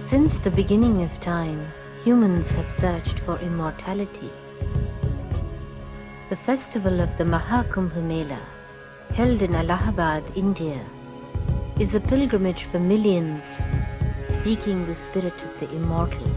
Since the beginning of time, humans have searched for immortality. The festival of the Mahakumbh Mela, held in Allahabad, India, is a pilgrimage for millions seeking the spirit of the immortal.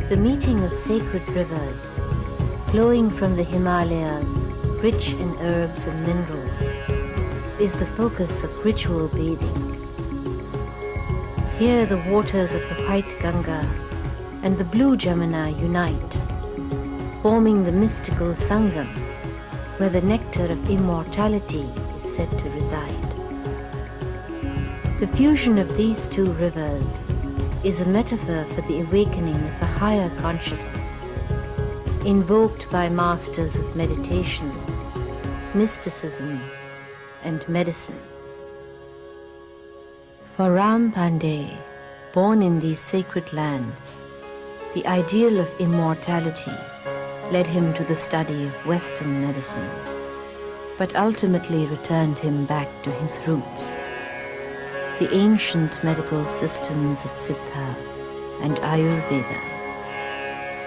The meeting of sacred rivers, flowing from the Himalayas, rich in herbs and minerals, is the focus of ritual bathing. Here the waters of the white Ganga and the blue Jamuna unite, forming the mystical Sangam, where the nectar of immortality is said to reside. The fusion of these two rivers is a metaphor for the awakening of a higher consciousness, invoked by masters of meditation, mysticism, and medicine. For Ram Pandey, born in these sacred lands, the ideal of immortality led him to the study of Western medicine, but ultimately returned him back to his roots, the ancient medical systems of Siddha and Ayurveda,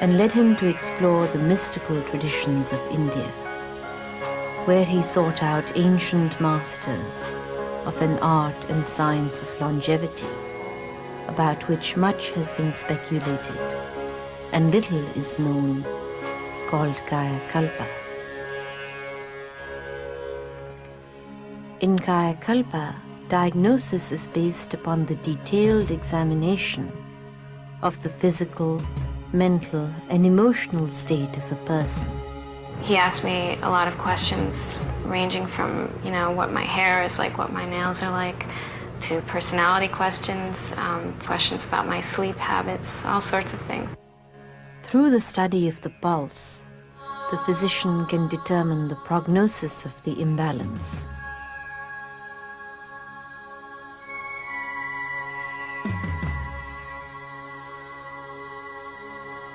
and led him to explore the mystical traditions of India, where he sought out ancient masters of an art and science of longevity, about which much has been speculated and little is known, called Kayakalpa. In Kayakalpa, diagnosis is based upon the detailed examination of the physical, mental, and emotional state of a person. He asked me a lot of questions, ranging from, what my hair is like, what my nails are like, to personality questions, questions about my sleep habits, all sorts of things. Through the study of the pulse, the physician can determine the prognosis of the imbalance.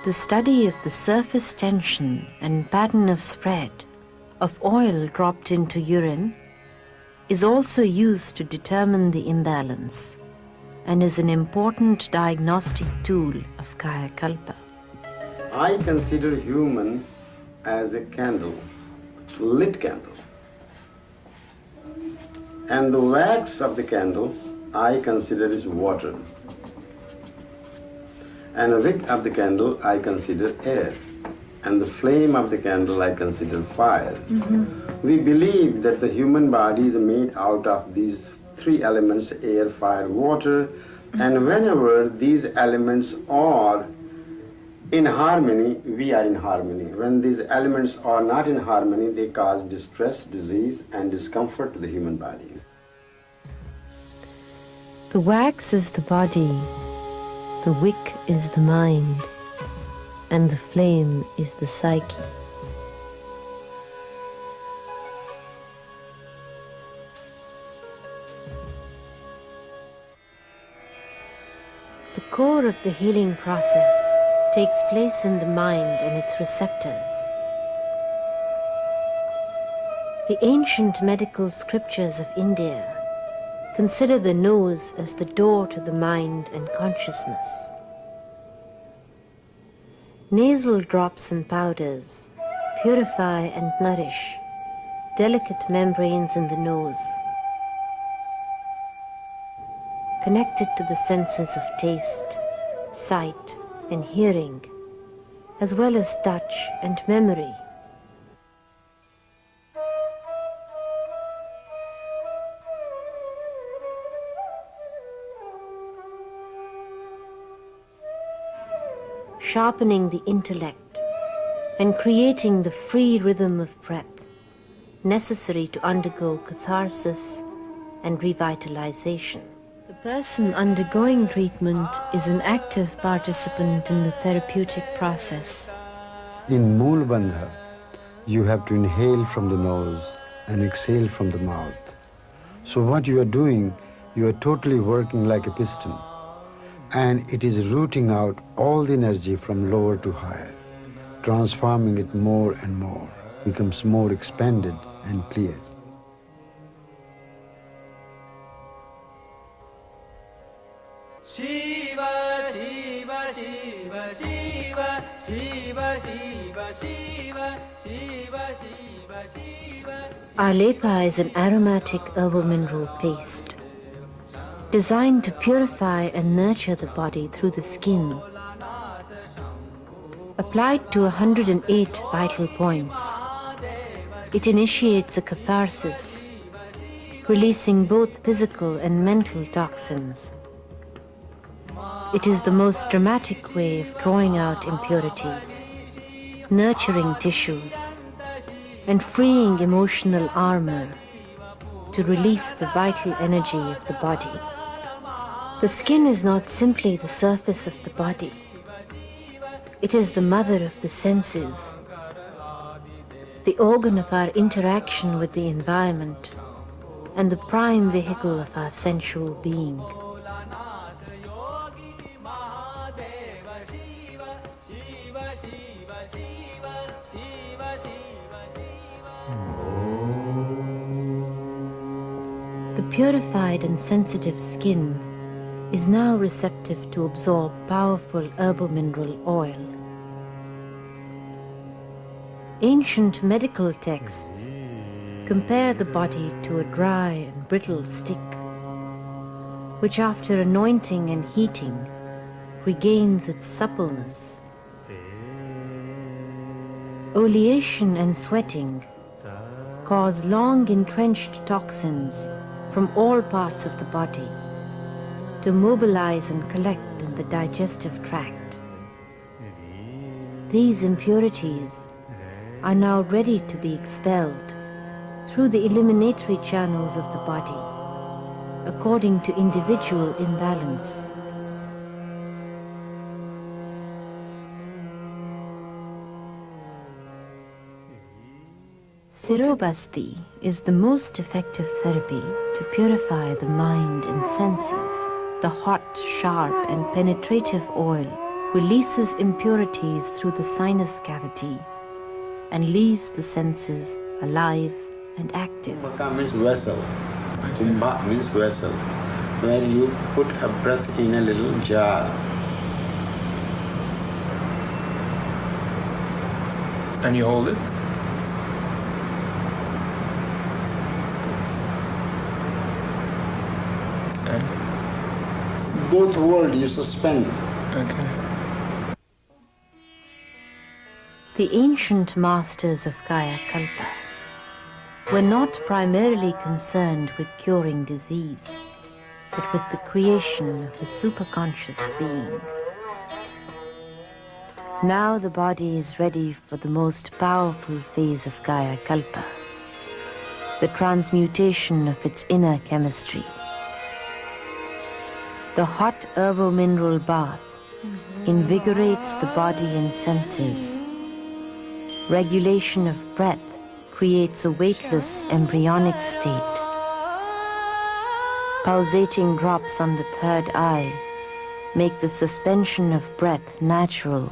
The study of the surface tension and pattern of spread of oil dropped into urine is also used to determine the imbalance and is an important diagnostic tool of Kayakalpa. I consider human as a candle, lit candle. And the wax of the candle I consider is water. And the wick of the candle I consider air. And the flame of the candle I consider fire. Mm-hmm. We believe that the human body is made out of these three elements, air, fire, water. Mm-hmm. And whenever these elements are in harmony, we are in harmony. When these elements are not in harmony, they cause distress, disease, and discomfort to the human body. The wax is the body, the wick is the mind, and the flame is the psyche. The core of the healing process takes place in the mind and its receptors. The ancient medical scriptures of India consider the nose as the door to the mind and consciousness. Nasal drops and powders purify and nourish delicate membranes in the nose, connected to the senses of taste, sight, and hearing, as well as touch and memory. Sharpening the intellect and creating the free rhythm of breath necessary to undergo catharsis and revitalization. The person undergoing treatment is an active participant in the therapeutic process. In Mool Bandha, you have to inhale from the nose and exhale from the mouth. So what you are doing, you are totally working like a piston, and it is rooting out all the energy from lower to higher, transforming it more and more, becomes more expanded and clear. Shiva, Shiva, Shiva, Shiva, Shiva, Shiva, Shiva, Shiva, Shiva, Shiva. Alepa is an aromatic herbal mineral paste designed to purify and nurture the body through the skin. Applied to 108 vital points, it initiates a catharsis, releasing both physical and mental toxins. It is the most dramatic way of drawing out impurities, nurturing tissues, and freeing emotional armor to release the vital energy of the body. The skin is not simply the surface of the body. It is the mother of the senses, the organ of our interaction with the environment, and the prime vehicle of our sensual being. The purified and sensitive skin is now receptive to absorb powerful herbal mineral oil. Ancient medical texts compare the body to a dry and brittle stick, which after anointing and heating regains its suppleness. Oleation and sweating cause long entrenched toxins from all parts of the body to mobilize and collect in the digestive tract. These impurities are now ready to be expelled through the eliminatory channels of the body, according to individual imbalance. Sirobasti is the most effective therapy to purify the mind and senses. The hot, sharp, and penetrative oil releases impurities through the sinus cavity and leaves the senses alive and active. Kumbhaka means vessel. Kumbha means vessel, where you put a breath in a little jar. And you hold it? Both worlds you suspend. Okay. The ancient masters of Kayakalpa were not primarily concerned with curing disease, but with the creation of a superconscious being. Now the body is ready for the most powerful phase of Kayakalpa, the transmutation of its inner chemistry. The hot herbal mineral bath invigorates the body and senses. Regulation of breath creates a weightless embryonic state. Pulsating drops on the third eye make the suspension of breath natural,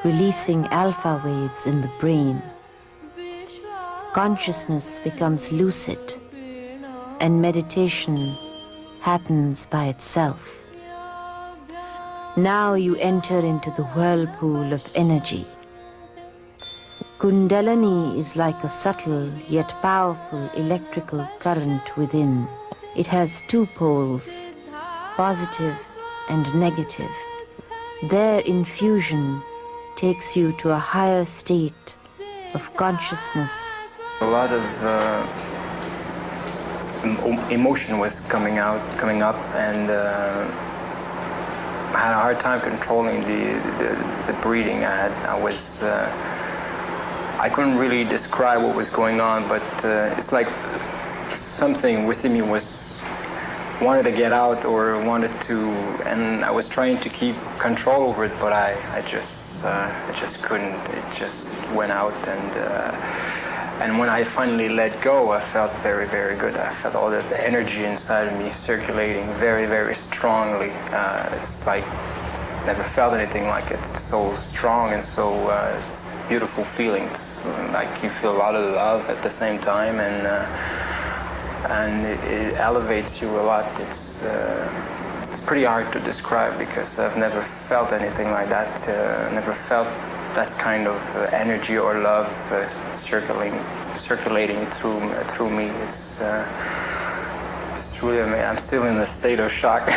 releasing alpha waves in the brain. Consciousness becomes lucid, and meditation happens by itself. Now you enter into the whirlpool of energy. Kundalini is like a subtle yet powerful electrical current within. It has two poles, positive and negative. Their infusion takes you to a higher state of consciousness. A lot of emotion was coming up, and I had a hard time controlling the breathing. I couldn't really describe what was going on, but it's like something within me wanted to get out or wanted to, and I was trying to keep control over it, but I just couldn't. It just went out, And when I finally let go, I felt very, very good. I felt all the energy inside of me circulating very, very strongly. It's like never felt anything like it. It's so strong and so it's beautiful feelings. Like you feel a lot of love at the same time, and it elevates you a lot. It's pretty hard to describe because I've never felt anything like that. Never felt that kind of energy or love circulating through me. It's truly amazing. I'm still in a state of shock.